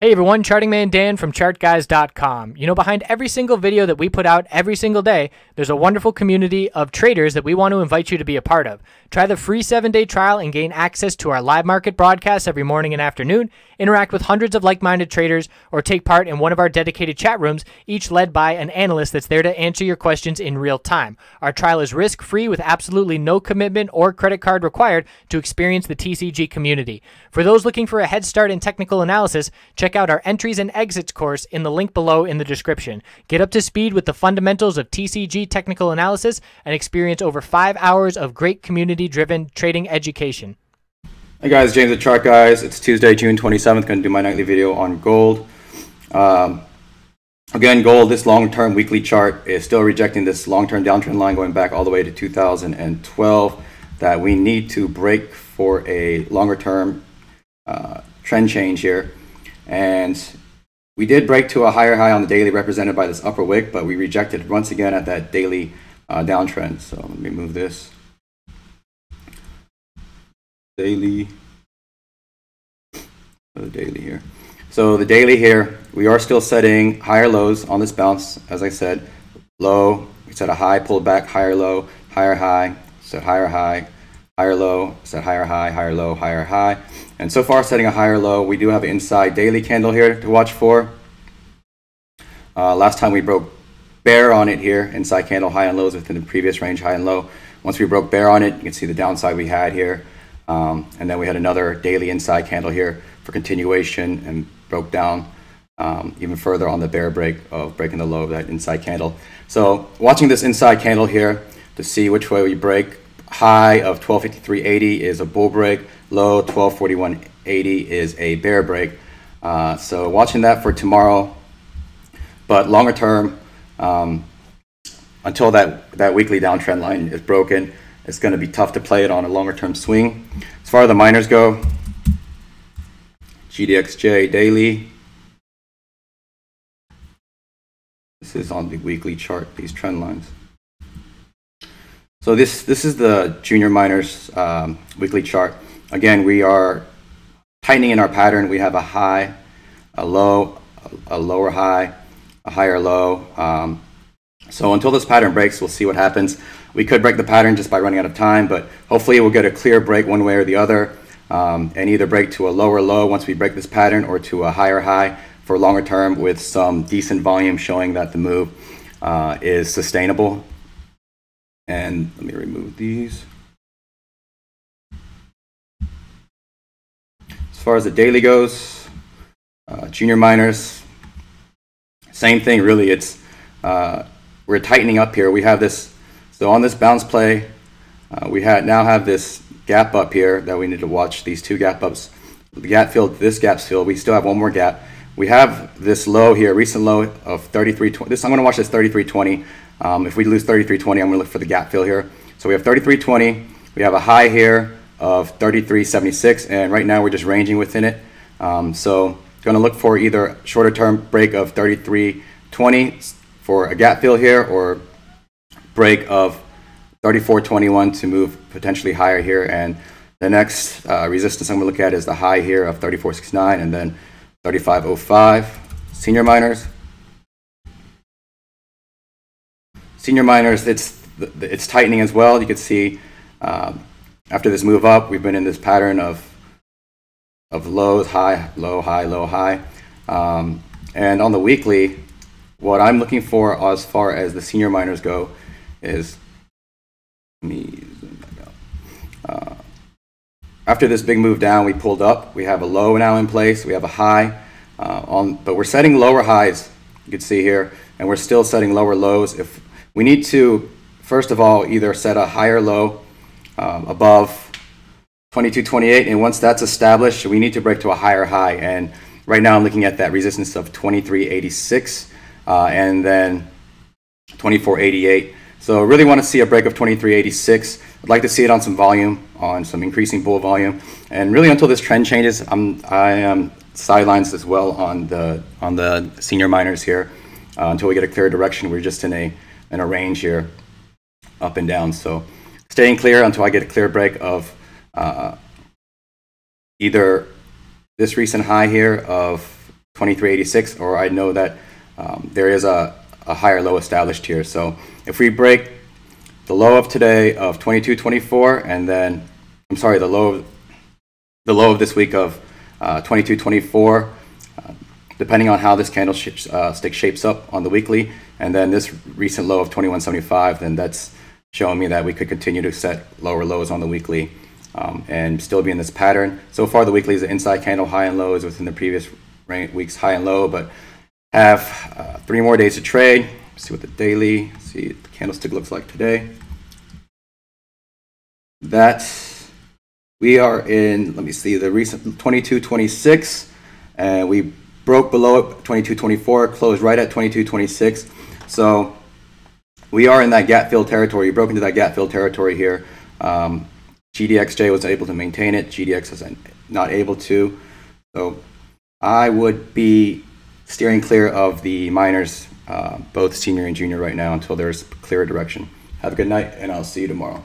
Hey everyone, Charting Man Dan from ChartGuys.com. You know, behind every single video that we put out every single day, there's a wonderful community of traders that we want to invite you to be a part of. Try the free 7-day trial and gain access to our live market broadcasts every morning and afternoon, interact with hundreds of like-minded traders, or take part in one of our dedicated chat rooms, each led by an analyst that's there to answer your questions in real time. Our trial is risk-free with absolutely no commitment or credit card required to experience the TCG community. For those looking for a head start in technical analysis, check out our entries and exits course in the link below in the description. Get up to speed with the fundamentals of TCG technical analysis and experience over 5 hours of great community-driven trading education. Hey guys, James the Chart Guys. It's Tuesday, June 27th. Going to do my nightly video on gold. Again, gold, this long-term weekly chart is still rejecting this long-term downtrend line going back all the way to 2012 that we need to break for a longer-term trend change here. And we did break to a higher high on the daily represented by this upper wick, but we rejected once again at that daily downtrend. So let me move this. Daily. The daily here. So the daily here, we are still setting higher lows on this bounce. As I said, low, we set a high, pulled back, higher low, higher high, set higher high, higher low, set higher high, higher low, higher high. And so far setting a higher low. We do have an inside daily candle here to watch for. Last time we broke bear on it here, inside candle, high and lows within the previous range, high and low. Once we broke bear on it, you can see the downside we had here. And then we had another daily inside candle here for continuation and broke down even further on the bear break of breaking the low of that inside candle. So watching this inside candle here to see which way we break. High of 1253.80 is a bull break. Low 1241.80 is a bear break. So watching that for tomorrow. But longer term, until that weekly downtrend line is broken, it's going to be tough to play it on a longer term swing. As far as the miners go, GDXJ daily. This is on the weekly chart, these trend lines. So this is the junior miners weekly chart. Again, we are tightening in our pattern. We have a high, a low, a lower high, a higher low. So until this pattern breaks, we'll see what happens. We could break the pattern just by running out of time, but hopefully we'll get a clear break one way or the other, and either break to a lower low once we break this pattern or to a higher high for longer term with some decent volume showing that the move is sustainable. And let me remove these. As far as the daily goes, junior miners, same thing really. It's we're tightening up here. We have this, so on this bounce play, we now have this gap up here that we need to watch. These two gap ups, the gap filled, this gap's filled. We still have one more gap. We have this low here, recent low of 33.20. This I'm going to watch this 33.20. If we lose 33.20, I'm going to look for the gap fill here. So we have 33.20. We have a high here of 33.76, and right now we're just ranging within it. So going to look for either shorter term break of 33.20 for a gap fill here, or break of 34.21 to move potentially higher here. And the next resistance I'm going to look at is the high here of 34.69 and then 35.05. Senior miners. Senior miners, it's tightening as well. You can see after this move up, we've been in this pattern of lows, high, low, high, low, high. And on the weekly, what I'm looking for as far as the senior miners go is, let me zoom back out. After this big move down, we pulled up. We have a low now in place. We have a high, but we're setting lower highs. You can see here, and we're still setting lower lows. If we need to, first of all, either set a higher low above 22.28, and once that's established, we need to break to a higher high. And right now, I'm looking at that resistance of 23.86 and then 24.88. So I really want to see a break of 23.86. I'd like to see it on some volume, on some increasing bull volume, and really until this trend changes, I am sidelines as well on the senior miners here until we get a clear direction. We're just in a range here, up and down. So staying clear until I get a clear break of either this recent high here of 2386, or I know that there is a higher low established here. So if we break the low of today of 2224, and then I'm sorry, the low of this week of 2224, depending on how this candlestick shapes up on the weekly, and then this recent low of 2175, then that's showing me that we could continue to set lower lows on the weekly and still be in this pattern. So far, the weekly is an inside candle, high and low is within the previous week's high and low, but have 3 more days to trade. See what the daily, see what the candlestick looks like today. That we are in, let me see, the recent 2226, and we broke below it 2224, closed right at 2226. So we are in that gap fill territory. We broke into that gap fill territory here. GDXJ was able to maintain it. GDX is not able to. So I would be steering clear of the miners, both senior and junior right now, until there's clearer direction. Have a good night, and I'll see you tomorrow.